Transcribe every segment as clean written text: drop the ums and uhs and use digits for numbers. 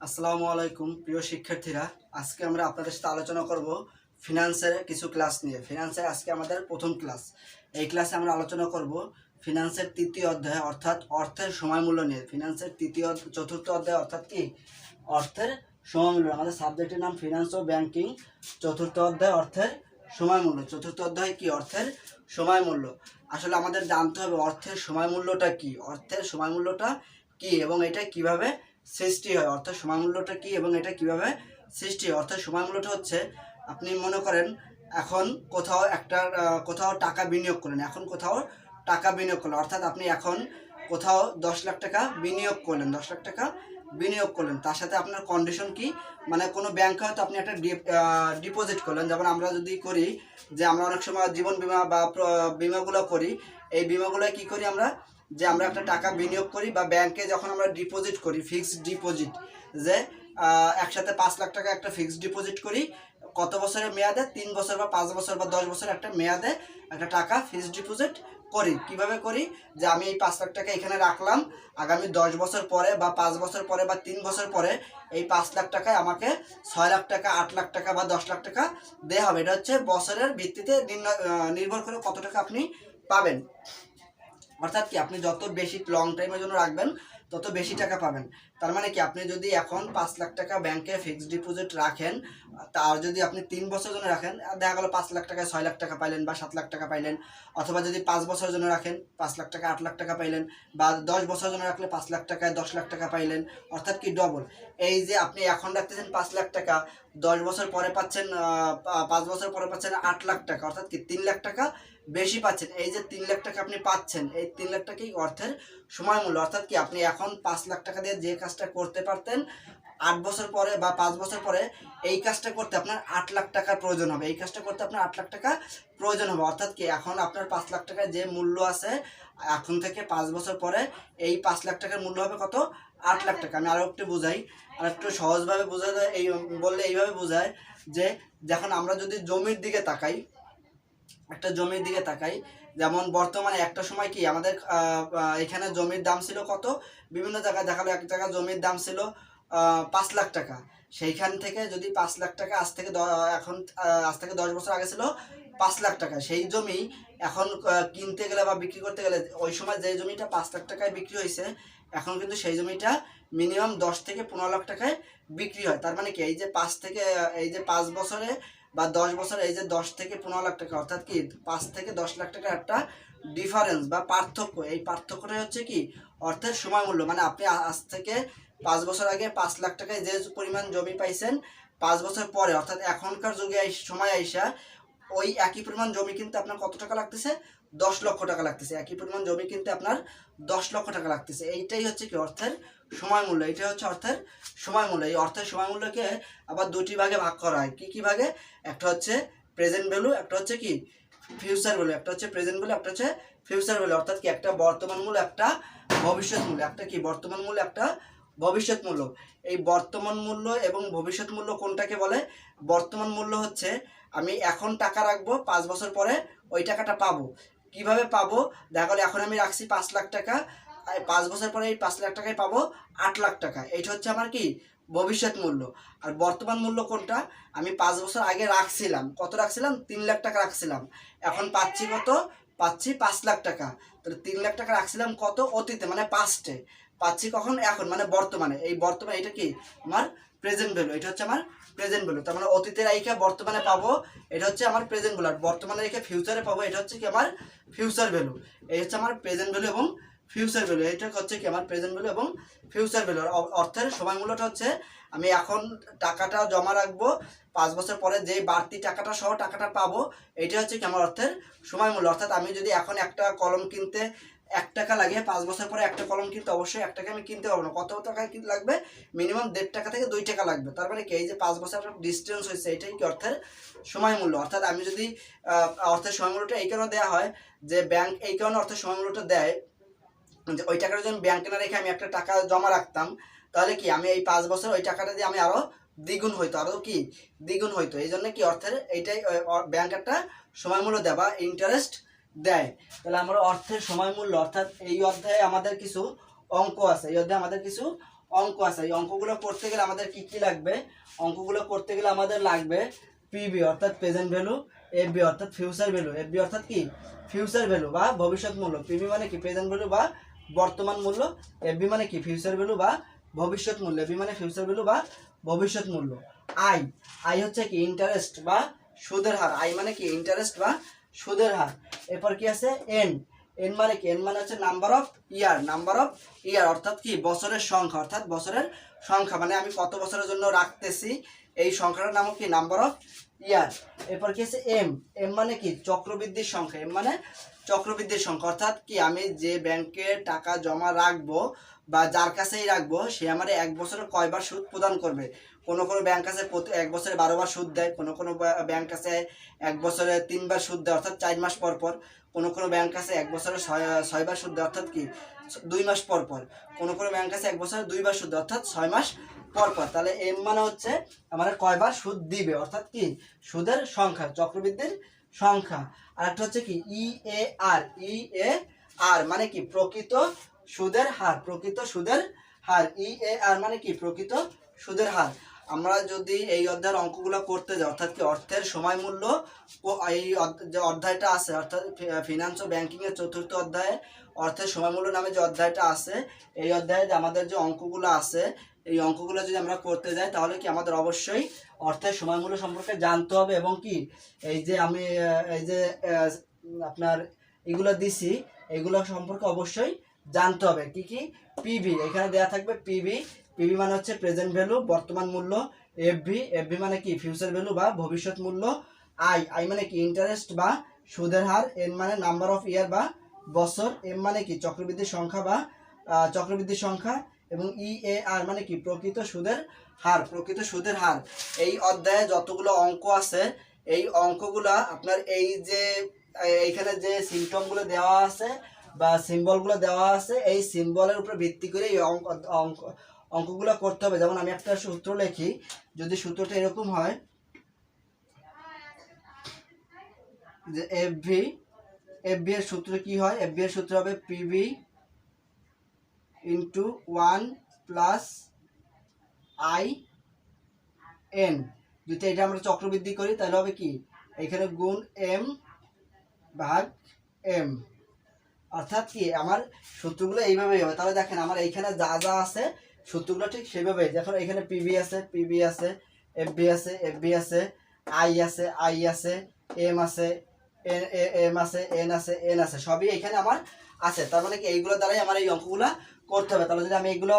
আসসালামু আলাইকুম প্রিয় শিক্ষার্থীরা। আজকে আমরা আপনাদের সাথে আলোচনা করব ফিনান্সের কিছু ক্লাস নিয়ে। ফিনান্সের আজকে আমাদের প্রথম ক্লাস। এই ক্লাসে আমরা আলোচনা করব ফিনান্সের তৃতীয় অধ্যায় অর্থাৎ অর্থের সময় মূল্য নিয়ে। ফিনান্সের চতুর্থ অধ্যায় অর্থাৎ কি অর্থের সময় মূল্য। আমাদের সাবজেক্টের নাম ফিনান্স ও ব্যাংকিং। চতুর্থ অধ্যায় অর্থের সময় মূল্য। চতুর্থ অধ্যায় কি অর্থের সময় মূল্য। আসলে আমাদের জানতে হবে অর্থের সময় মূল্যটা কি, অর্থের সময় মূল্যটা কি এবং এটা কিভাবে সৃষ্টি হয়। অর্থের সময় মূল্যটা কি এবং এটা কিভাবে সৃষ্টি হয়। অর্থের সময় মূল্যটা হচ্ছে, আপনি মনে করেন এখন কোথাও টাকা বিনিয়োগ করলেন, অর্থাৎ আপনি এখন কোথাও 10 লাখ টাকা বিনিয়োগ করলেন, 10 লাখ টাকা বিনিয়োগ করলেন। তার সাথে আপনার কন্ডিশন কি, মানে কোনো ব্যাংকে হয়তো আপনি একটা ডিপোজিট করলেন। যেমন আমরা যদি করি যে আমরা অনেক সময় জীবন বিমা বা বিমাগুলো করি, এই বিমাগুলোয় কি করি আমরা, যে আমরা একটা টাকা বিনিয়োগ করি বা ব্যাংকে যখন আমরা ডিপোজিট করি ফিক্সড ডিপোজিট, যে একসাথে 5 লাখ টাকা একটা ফিক্সড ডিপোজিট করি। কত বছরের মেয়াদে? 3 বছর বা 5 বছর বা 10 বছর একটা মেয়াদে একটা টাকা ফিক্সড ডিপোজিট করি। কিভাবে করি, যে আমি এই 5 লাখ টাকা এখানে রাখলাম, আগামী 10 বছর পরে বা 5 বছর পরে বা 3 বছর পরে এই 5 লাখ টাকায় আমাকে 6 লাখ টাকা, 8 লাখ টাকা বা 10 লাখ টাকা দেওয়া হবে। এটা হচ্ছে বছরের ভিত্তিতে নির্ভর করে কত টাকা আপনি পাবেন। অর্থাৎ কি আপনি যত বেশি লং টাইমের জন্য রাখবেন তত বেশি টাকা পাবেন। তার মানে কি আপনি যদি এখন 5 লাখ টাকা ব্যাংকে ফিক্সড ডিপোজিট রাখেন, তার যদি আপনি 3 বছরের জন্য রাখেন, দেখা গেলো 5 লাখ টাকায় 6 লাখ টাকা পাইলেন বা 7 লাখ টাকা পাইলেন। অথবা যদি 5 বছরের জন্য রাখেন 5 লাখ টাকা 8 লাখ টাকা পাইলেন, বা 10 বছরের জন্য রাখলে 5 লাখ টাকায় 10 লাখ টাকা পাইলেন। অর্থাৎ কি ডবল। এই যে আপনি এখন রাখতেছেন 5 লাখ টাকা, 10 বছর পরে পাচ্ছেন 5 বছর পরে পাচ্ছেন 8 লাখ টাকা, অর্থাৎ কি 3 লাখ টাকা বেশি পাচ্ছেন। এই যে 3 লাখ টাকা আপনি পাচ্ছেন, এই 3 লাখ টাকাই অর্থের সময় মূল্য। অর্থাৎ কি আপনি এখন 5 লাখ টাকা দিয়ে যে কাজটা করতে পারতেন 8 বছর পরে বা 5 বছর পরে, এই কাজটা করতে আপনার 8 লাখ টাকার প্রয়োজন হবে। এই কাজটা করতে আপনার 8 লাখ টাকা প্রয়োজন হবে। অর্থাৎ কি এখন আপনার 5 লাখ টাকার যে মূল্য আছে, এখন থেকে 5 বছর পরে এই 5 লাখ টাকার মূল্য হবে কত? 8 লাখ টাকা। আমি আরও একটু বুঝাই, আর একটু সহজভাবে বোঝা যায়। এই বললে এইভাবে বোঝায় যে, যখন আমরা যদি জমির দিকে তাকাই, একটা জমির দিকে তাকাই, যেমন বর্তমানে একটা সময় কি আমাদের এখানে জমির দাম ছিল কত, বিভিন্ন জায়গায় দেখালো এক জায়গায় জমির দাম ছিল 5 লাখ টাকা। সেইখান থেকে যদি 5 লাখ টাকা আজ থেকে 10 বছর আগে ছিল 5 লাখ টাকা, সেই জমি এখন কিনতে গেলে বা বিক্রি করতে গেলে, ওই সময় যে জমিটা 5 লাখ টাকায় বিক্রি হয়েছে, এখন কিন্তু সেই জমিটা মিনিমাম 10 থেকে 15 লাখ টাকায় বিক্রি হয়। তার মানে কি এই যে 5 বছরে বা 10 বছর, এই যে 10 থেকে 15 লাখ টাকা, অর্থাৎ কি 5 থেকে 10 লাখ টাকার একটা ডিফারেন্স বা পার্থক্য। এই পার্থক্যটাই হচ্ছে কি অর্থের সময় মূল্য। মানে আপনি আজ থেকে 5 বছর আগে 5 লাখ টাকায় যে পরিমাণ জমি পাইছেন, 5 বছর পরে অর্থাৎ এখনকার যুগে সময় আইসা ওই একই পরিমাণ জমি কিনতে আপনার কত টাকা লাগতেছে? 10 লক্ষ টাকা লাগতেছে। একই পরিমাণ জমি কিনতে আপনার 10 লক্ষ টাকা লাগতেছে। এইটাই হচ্ছে কি অর্থের সময় মূল্য। এইটাই হচ্ছে অর্থের সময় মূল্য। এই অর্থের সময় মূল্যকে আবার দুটি ভাগে ভাগ করা হয়। কি কি ভাগে? একটা হচ্ছে প্রেজেন্ট ভ্যালু, একটা হচ্ছে কি ফিউচার ভ্যালু। একটা হচ্ছে প্রেজেন্ট ভ্যালু, একটা হচ্ছে ফিউচার ভ্যালু। অর্থাৎ কি একটা বর্তমান মূল্য, একটা ভবিষ্যৎ মূল্য। একটা কি বর্তমান মূল্য, একটা ভবিষ্যৎ মূল্য। এই বর্তমান মূল্য এবং ভবিষ্যৎ মূল্য কোনটাকে বলে? বর্তমান মূল্য হচ্ছে আমি এখন টাকা রাখবো, 5 বছর পরে ওই টাকাটা পাবো। কিভাবে পাবো? দেখা গেলো এখন আমি রাখছি 5 লাখ টাকা, 5 বছর পরে এই 5 লাখ টাকায় পাবো 8 লাখ টাকা। এইটা হচ্ছে আমার কি ভবিষ্যৎ মূল্য। আর বর্তমান মূল্য কোনটা? আমি 5 বছর আগে রাখছিলাম, কত রাখছিলাম? 3 লাখ টাকা রাখছিলাম। এখন পাচ্ছি কত? পাচ্ছি 5 লাখ টাকা। তাহলে 3 লাখ টাকা রাখছিলাম কত? অতীতে, মানে পাস্টে। পাচ্ছি কখন? এখন, মানে বর্তমানে। এই বর্তমানে এটা কি আমার প্রেজেন্ট ভ্যালু। এটা হচ্ছে আমার প্রেজেন্ট ভ্যালু। তার মানে অতীতে রেখে বর্তমানে পাবো, এটা হচ্ছে আমার প্রেজেন্ট ভ্যালু। আর বর্তমানে রেখে ফিউচারে পাবো, এটা হচ্ছে কি আমার ফিউচার ভ্যালু। এই হচ্ছে আমার প্রেজেন্ট ভ্যালু এবং ফিউচার ভ্যালু। এটা হচ্ছে কি আমার প্রেজেন্ট ভ্যালু এবং ফিউচার ভ্যালু। অর্থের সময় মূল্যটা হচ্ছে আমি এখন টাকাটা জমা রাখবো, 5 বছর পরে যে বাড়তি টাকাটা সহ টাকাটা পাবো, এটা হচ্ছে কি আমার অর্থের সময় মূল্য। অর্থাৎ আমি যদি এখন একটা কলম কিনতে 1 টাকা লাগে, 5 বছর পরে একটা কলম কিনতে অবশ্যই 1 টাকা আমি কিনতে পারবো না। কত টাকায় কিনতে লাগবে? মিনিমাম 1.5 টাকা থেকে 2 টাকা লাগবে। তার মানে কি এই যে 5 বছর একটা ডিস্টেন্স হয়েছে, এটাই কি অর্থের সময় মূল্য। অর্থাৎ আমি যদি অর্থের সময় মূল্যটা এই কারণে দেওয়া হয় যে ব্যাংক এই কারণে অর্থের সময় মূল্যটা দেয়, যে ওই টাকাটা যদি আমি ব্যাংকে না রেখে আমি একটা টাকা জমা রাখতাম, তাহলে কি আমি এই 5 বছর ওই টাকাটা দিয়ে আমি আরো দ্বিগুণ হইতো, আরো কি দ্বিগুণ হইতো। এই জন্য কি অর্থের এইটাই ব্যাংক একটা সময় মূল্য দেয় বা ইন্টারেস্ট দেয়। তাহলে আমরা অর্থের সময় মূল্য, অর্থাৎ এই অধ্যায়ে আমাদের কিছু অঙ্ক আছে, এই অধ্যায়ে আমাদের কিছু অঙ্ক আছে, এই অঙ্কগুলো করতে গেলে আমাদের কি কি লাগবে? অঙ্কগুলো করতে গেলে আমাদের লাগবে পিবি অর্থাৎ প্রেজেন্ট ভ্যালু, এফবি অর্থাৎ ফিউচার ভ্যালু, এফবি অর্থাৎ কি ফিউচার ভ্যালু বা ভবিষ্যৎ মূল্য, পিবি মানে কি প্রেজেন্ট ভ্যালু বা বর্তমান মূল্য, এফবি মানে কি ফিউচার ভ্যালু বা ভবিষ্যৎ মূল্য, এফবি মানে ফিউচার ভ্যালু বা ভবিষ্যৎ মূল্য। আই, আই হচ্ছে কি ইন্টারেস্ট বা সুদের হার, আই মানে কি ইন্টারেস্ট বা সুদের হার। এরপর কি আছে এন, এন মানে কি, এন মানে হচ্ছে number of year, number of year অর্থাৎ কি বছরের সংখ্যা, অর্থাৎ বছরের সংখ্যা মানে আমি কত বছরের জন্য রাখতেছি এই সংখ্যাটার নাম কি নাম্বার অফ ইয়ার। এরপর কি আছে এম, এম মানে কি চক্রবৃদ্ধির সংখ্যা, এম মানে চক্রবৃদ্ধির সংখ্যা অর্থাৎ কি আমি যে ব্যাংকে টাকা জমা রাখবো বা যার কাছেই রাখবো সে আমার এক বছরে কয়বার সুদ প্রদান করবে। কোনো কোনো ব্যাংক আছে প্রতি এক বছরে 12 বার সুদ দেয়, কোনো কোনো ব্যাংক আছে এক বছরে 3 বার সুদ দেয় অর্থাৎ 4 মাস পর পর, কোনো কোনো ব্যাংক আছে এক বছরে 6 বার সুদ দেয় অর্থাৎ কি 2 মাস পর পর, কোনো কোনো ব্যাংক আছে এক বছরে 2 বার সুদ দেয় অর্থাৎ 6 মাস পর পর। তাহলে এম মানে হচ্ছে আমার কয়বার সুদ দিবে অর্থাৎ কি সুদের সংখ্যা, চক্রবৃদ্ধির সংখ্যা। আর একটা হচ্ছে কি ই এ আর, ই এ আর মানে কি প্রকৃত সুদের হার, প্রকৃত সুদের হার, ই এ আর মানে কি প্রকৃত সুদের হার। আমরা যদি এই অধ্যায়ের অঙ্কগুলো করতে যাই অর্থাৎ কি অর্থের সময় মূল্য, এই যে অধ্যায়টা আছে অর্থাৎ ফিনান্স ও ব্যাংকিং এর 4র্থ অধ্যায়ে অর্থের সময় মূল্য নামে যে অধ্যায়টা আছে, এই অধ্যায়ে আমাদের যে অঙ্কগুলো আছে এই অঙ্কগুলো যদি আমরা করতে যাই তাহলে কি আমাদের অবশ্যই অর্থের সময় মূল্য সম্পর্কে জানতে হবে এবং কি এই যে আমি এই যে আপনার এগুলো দিছি এগুলো সম্পর্কে অবশ্যই জানতে হবে। কি কি পিভি এখানে দেয়া থাকবে, পিভি, পিভি মানে হচ্ছে প্রেজেন্ট ভ্যালু বর্তমান মূল্য, এফভি, এফভি মানে কি ফিউচার ভ্যালু বা ভবিষ্যৎ মূল্য, আই, আই মানে কি ইন্টারেস্ট বা সুদের হার, এন মানে নাম্বার অফ ইয়ার বা বছর, এম মানে কি চক্রবৃদ্ধির সংখ্যা বা চক্রবৃদ্ধির সংখ্যা, এবং ই এ আর মানে কি প্রকৃত সুদের হার, প্রকৃত সুদের হার। এই অধ্যায়ে যতগুলো অঙ্ক আছে এই অঙ্কগুলা আপনার এই যে এইখানে যে সিম্পটমগুলো দেওয়া আছে বা সিম্বলগুলো দেওয়া আছে এই সিম্বলের উপর ভিত্তি করে এই অঙ্কগুলো করতে হবে। যেমন আমি একটা সূত্র লিখি, যদি সূত্রটা এরকম হয় যে এফভি, এফভি এর সূত্র কি হয়, এফভি এর সূত্র হবে PV into 1 plus I N. যদি এটা আমরা চক্রবৃদ্ধি করি তাহলে হবে কি এখানে গুণ এম ভাগ এম, অর্থাৎ কি আমার সূত্রগুলো এইভাবেই হবে। তাহলে দেখেন আমার এইখানে যা যা আছে সূত্রগুলো ঠিক সেভাবে, যখন এখানে পিভি আছে, পিভি আছে, এফবি আছে, এফবি আছে, আই আছে, আই আছে, এম আছে, এম আছে, এন আছে, এন আছে, সবই এখানে আমার আছে। তার মানে কি এইগুলো দ্বারাই আমার এই অঙ্কগুলো করতে হবে। তাহলে যদি আমি এগুলো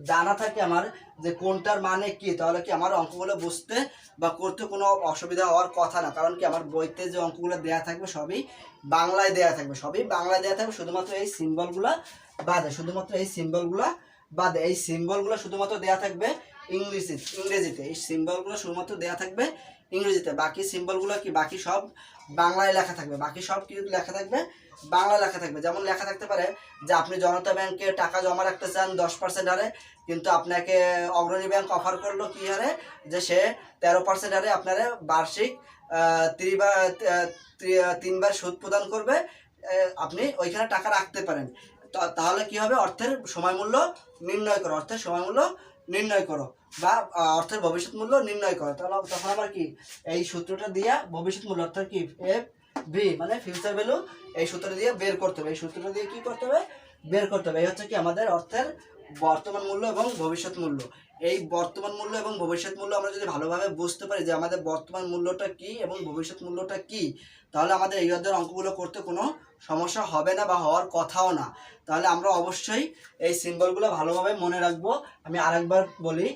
জানা থাকে আমার যে কোনটার মানে কি, তাহলে কি আমার অঙ্কগুলো বুঝতে বা করতে কোনো অসুবিধা হওয়ার কথা না। কারণ কি আমার বইতে যে অঙ্কগুলো দেয়া থাকবে সবই বাংলায় দেয়া থাকবে, সবই বাংলায় দেয়া থাকবে, শুধুমাত্র এই সিম্বলগুলো বাদে, শুধুমাত্র এই সিম্বলগুলো বাদে। এই সিম্বলগুলো শুধুমাত্র দেয়া থাকবে ইংরেজিতে, এই সিম্বলগুলো শুধুমাত্র দেয়া থাকবে ইংরেজিতে, বাকি সিম্বলগুলো কি বাকি সব বাংলায় লেখা থাকবে, বাকি সব কি লেখা থাকবে বাংলা লেখা থাকবে। যেমন লেখা থাকতে পারে যে আপনি জনতা ব্যাংকে টাকা জমা রাখতে চান 10% হারে, কিন্তু আপনাকে অগ্রণী ব্যাংক অফার করলো কি হারে, যে সে 13% হারে আপনারা বার্ষিক 3 বার সুদ প্রদান করবে, আপনি ওইখানে টাকা রাখতে পারেন। তাহলে কি হবে, অর্থের সময় মূল্য নির্ণয় করো, অর্থের সময় মূল্য নির্ণয় করো বা অর্থের ভবিষ্যৎ মূল্য নির্ণয় করো। তাহলে তখন আমার কি এই সূত্রটা দিয়ে ভবিষ্যৎ মূল্য অর্থাৎ কি এফ ভি মানে ফিউচার ভ্যালু, এই সূত্রটা দিয়ে বের করতে হবে, এই সূত্রটা দিয়ে কি করতে হবে বের করতে হবে। এই হচ্ছে কি আমাদের অর্থের বর্তমান মূল্য এবং ভবিষ্যৎ মূল্য। এই বর্তমান মূল্য এবং ভবিষ্যৎ মূল্য আমরা যদি ভালোভাবে বুঝতে পারি যে আমাদের বর্তমান মূল্যটা কি এবং ভবিষ্যৎ মূল্যটা কি, তাহলে আমাদের এই অধ্যায়ের অঙ্কগুলো করতে কোনো সমস্যা হবে না বা হওয়ার কথাও না। তাহলে আমরা অবশ্যই এই সিম্বলগুলো ভালোভাবে মনে রাখবো। আমি আরেকবার বলি,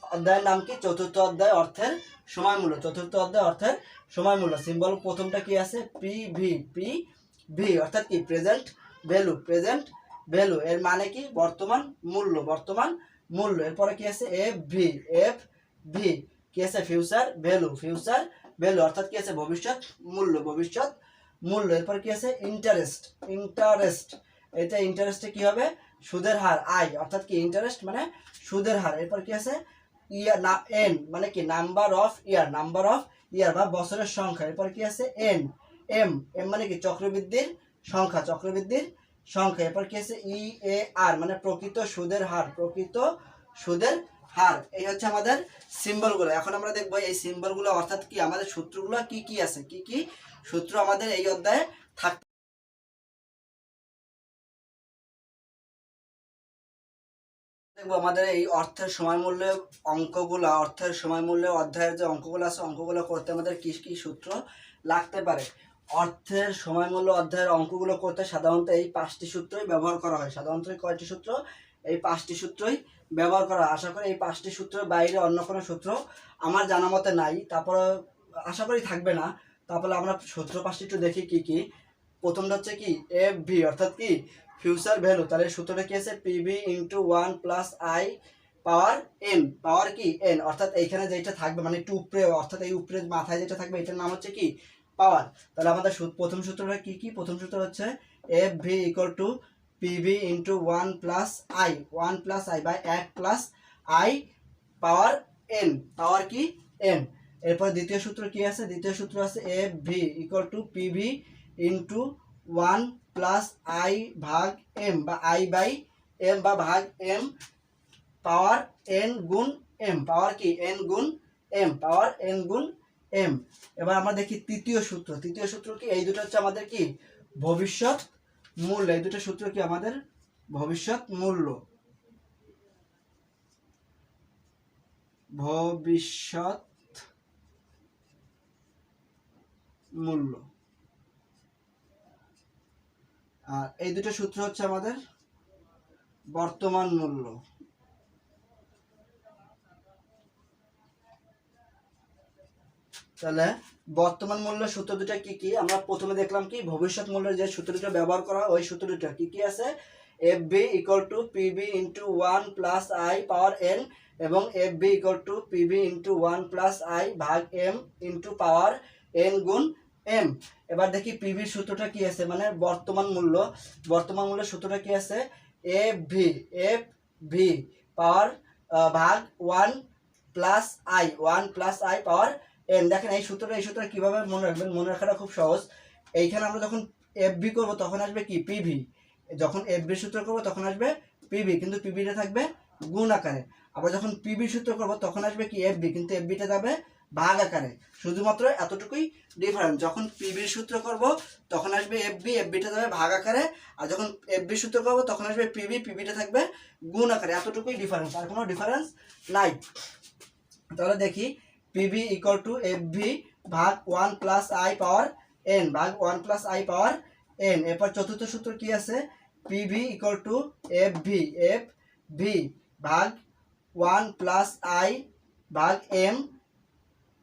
অধ্যায়ের নাম কি, 4র্থ অধ্যায় অর্থের সময় মূল্য, 4র্থ অধ্যায় অর্থের সময় মূল্য। সিম্বল প্রথমটা কি আছে পি ভি, পি ভি অর্থাৎ কি প্রেজেন্ট ভ্যালু, প্রেজেন্ট ভ্যালু এর মানে কি বর্তমান মূল্য, বর্তমান মূল্য। এরপরে কি আছে এফ ভি, এফ ভি কি আছে ফিউচার ভ্যালু, ফিউচার ভ্যালু অর্থাৎ কি আছে ভবিষ্যৎ মূল্য, ভবিষ্যৎ মূল্য। এরপর কি আছে ইন্টারেস্ট, ইন্টারেস্ট এটা ইন্টারেস্টে কি হবে সুদের হার, আই অর্থাৎ কি ইন্টারেস্ট মানে সুদের হার। এরপর কি আছে ইয়ার না, এন মানে কি number of year, number of year বা বছরের সংখ্যা। এরপর কি আছে এন, এম, এম মানে কি চক্রবৃদ্ধির সংখ্যা, চক্রবৃদ্ধির সংখ্যা। এরপর কি আছে ই এ আর মানে প্রকৃত সুদের হার, প্রকৃত সুদের হার। এই হচ্ছে আমাদের সিম্বলগুলো। এখন আমরা দেখবো এই সিম্বলগুলো অর্থাৎ কি আমাদের সূত্রগুলো কি কি আছে, কি কি সূত্র আমাদের এই অধ্যায়ে থাকবে। দেখবো আমাদের এই অর্থের সময় মূল্যে অঙ্কগুলো, অর্থের সময় মূল্যে অধ্যায়ের যে অঙ্কগুলো আছে অঙ্কগুলো করতে আমাদের কি কি সূত্র লাগতে পারে। অর্থের সময় মূল্য অধ্যায়ের অঙ্কগুলো করতে সাধারণত এই 5টি সূত্রই ব্যবহার করা হয়। সাধারণত কয়টি সূত্র? এই 5টি সূত্রই ব্যবহার করা হয়। আশা করি এই 5টি সূত্রের বাইরে অন্য কোনো সূত্র আমার জানা মতে নাই, তারপরে আশা করি থাকবে না। তারপরে আমরা সূত্র 5টি একটু দেখি কি কি। প্রথমটা হচ্ছে কি এফ ভি অর্থাৎ কি ফিউচার ভ্যালু। তাহলে সূত্রটা কি আছে PV into 1 plus I power N, power কি এন, অর্থাৎ এইখানে যেটা থাকবে মানে একটু উপরে অর্থাৎ এই উপরে মাথায় যেটা থাকবে এটার নাম হচ্ছে কি পাওয়ার। তাহলে আমাদের প্রথম সূত্রটা কি কি? প্রথম সূত্র হচ্ছে F V equal to PV into 1 plus I, 1 plus I by 1 plus I power N, power কি এন। এরপর দ্বিতীয় সূত্র কি আছে? দ্বিতীয় সূত্র আছে F V equal to PV into 1 plus I ভাগ এম বা আই বাই এম বা ভাগ এম পাওয়ার এন গুণ এম, পাওয়ার কি এন গুণ এম, পাওয়ার এন গুণ এম। এবার আমরা দেখি তৃতীয় সূত্র। তৃতীয় সূত্র কি? এই দুটো হচ্ছে আমাদের কি ভবিষ্যৎ মূল্য। এই দুটো সূত্র কি আমাদের ভবিষ্যৎ মূল্য, ভবিষ্যৎ মূল্য। আর এই দুটো সূত্র হচ্ছে আমাদের বর্তমান মূল্য। তাহলে বর্তমান মূল্যের সূত্র দুটো কি কি? আমরা প্রথমে দেখলাম কি ভবিষ্যৎ মূল্যের যে সূত্র দুটো ব্যবহার করা ওই সূত্র দুটো কি কি আছে? F B equal to PB into 1 plus I power N এবং F B equal to PB into 1 plus I ভাগ এম ইন্টু পাওয়ার এন গুণ এম। এবার দেখি পিভির সূত্রটা কি আছে মানে বর্তমান মূল্য। বর্তমান মূল্যের সূত্রটা কি আছে? এফ ভি পাওয়ার ভাগ 1 plus I, 1 plus I power N. দেখেন এই সূত্রটা কিভাবে মনে রাখবেন? মনে রাখাটা খুব সহজ। এইখানে আমরা যখন এফ ভি করবো তখন আসবে কি পিভি, যখন এফ ভি সূত্র করবো তখন আসবে পিভি, কিন্তু পিভিটা থাকবে গুণ আকারে। আবার যখন পিভি সূত্র করবো তখন আসবে কি এফ ভি, কিন্তু এফ ভিটা যাবে ভাগ আকারে। শুধুমাত্র এতটুকুই ডিফারেন্স। যখন পিভির সূত্র করব তখন আসবে এফ ভিটা যাবে ভাগ আকারে, আর যখন এফ ভি সূত্র করবো তখন আসবে পিভিটা থাকবে গুণ আকারে। এতটুকুই ডিফারেন্স, আর কোনো ডিফারেন্স নাই। তাহলে দেখি PV equal to F V ভাগ 1 প্লাস আই পাওয়ার এন, ভাগ 1 প্লাস আই পাওয়ার এন। এরপর চতুর্থ সূত্র কি আছে? PV equal to F V ভাগ 1 প্লাস আই ভাগ M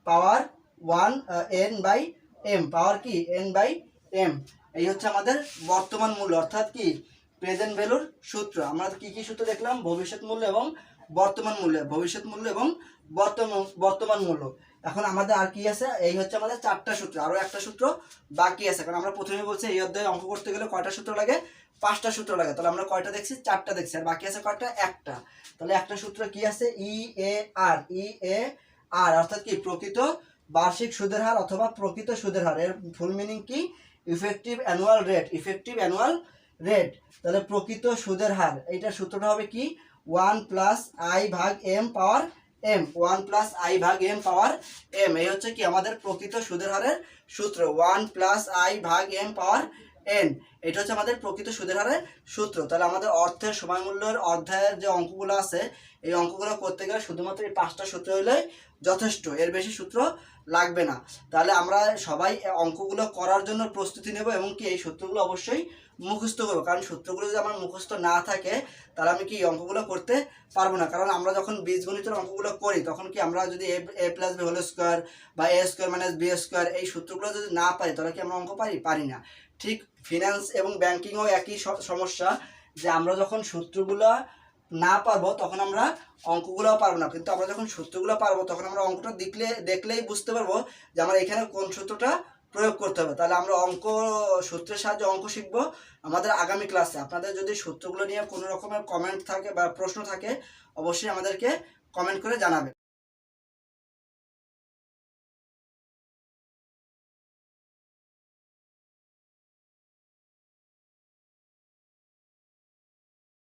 power 1 N by M, power কি এন বাই এম। এই হচ্ছে আমাদের বর্তমান মূল্য অর্থাৎ কি প্রেজেন্ট ভ্যালুর সূত্র। আমরা কি কি সূত্র দেখলাম? ভবিষ্যৎ মূল্য এবং বর্তমান মূল্য, ভবিষ্যৎ মূল্য এবং বর্তমান মূল্য। এখন আমাদের আর কি আছে? এই হচ্ছে আমাদের 4টা সূত্র, আরো একটা সূত্র বাকি আছে। কারণ আমরা প্রথমে বলছি এই অধ্যায়ে অঙ্ক করতে গেলে কয়টা সূত্র লাগে? 5টা সূত্র লাগে। তাহলে আমরা কয়টা দেখছি? 4টা দেখছি, আর বাকি আছে কয়টা? একটা। তাহলে একটা সূত্র কি আছে? ই এ আর অর্থাৎ কি প্রকৃত বার্ষিক সুদের হার অথবা প্রকৃত সুদের হার। এর ফুল মিনিং কি? Effective annual rate, effective annual rate. তাহলে প্রকৃত সুদের হার এইটার সূত্রটা হবে কি 1 প্লাস আই ভাগ M power M, 1 plus I ভাগ এম পাওয়ার এম। এই হচ্ছে কি আমাদের প্রকৃত সুদের হারের সূত্র, 1 প্লাস আই ভাগ এম পাওয়ার এন। এটা হচ্ছে আমাদের প্রকৃত সুদের হারের সূত্র। তাহলে আমাদের অর্থের সময় মূল্যের অধ্যায়ের যে অঙ্কগুলো আছে এই অঙ্কগুলো করতে গেলে শুধুমাত্র এই 5টা সূত্র হলে যথেষ্ট, এর বেশি সূত্র লাগবে না। তাহলে আমরা সবাই অঙ্কগুলো করার জন্য প্রস্তুতি নেব এবং কি এই সূত্রগুলো অবশ্যই মুখস্থ করবো। কারণ সূত্রগুলো যদি আমার মুখস্থ না থাকে তাহলে আমি কি অঙ্কগুলো করতে পারবো না। কারণ আমরা যখন বীজগণিতের অঙ্কগুলো করি তখন কি আমরা যদি এ প্লাস বি হোল স্কোয়ার বা এ স্কোয়ার মাইনাস বি স্কোয়ার এই সূত্রগুলো যদি না পারি তাহলে কি আমরা অঙ্ক পারি না। ঠিক ফিনান্স এবং ব্যাংকিংও একই সমস্যা, যে আমরা যখন সূত্রগুলো না পারবো তখন আমরা অঙ্কগুলোও পারবো না। কিন্তু আমরা যখন সূত্রগুলো পারবো তখন আমরা অঙ্কটা দেখলেই বুঝতে পারবো যে আমার এখানে কোন সূত্রটা প্রয়োগ করতে হবে। তাহলে আমরা সূত্রের সাহায্যে অঙ্ক শিখবো আমাদের আগামী ক্লাসে। আপনাদের যদি সূত্রগুলো নিয়ে কোনো রকমের কমেন্ট থাকে বা প্রশ্ন থাকে অবশ্যই আমাদেরকে কমেন্ট করে জানাবেন।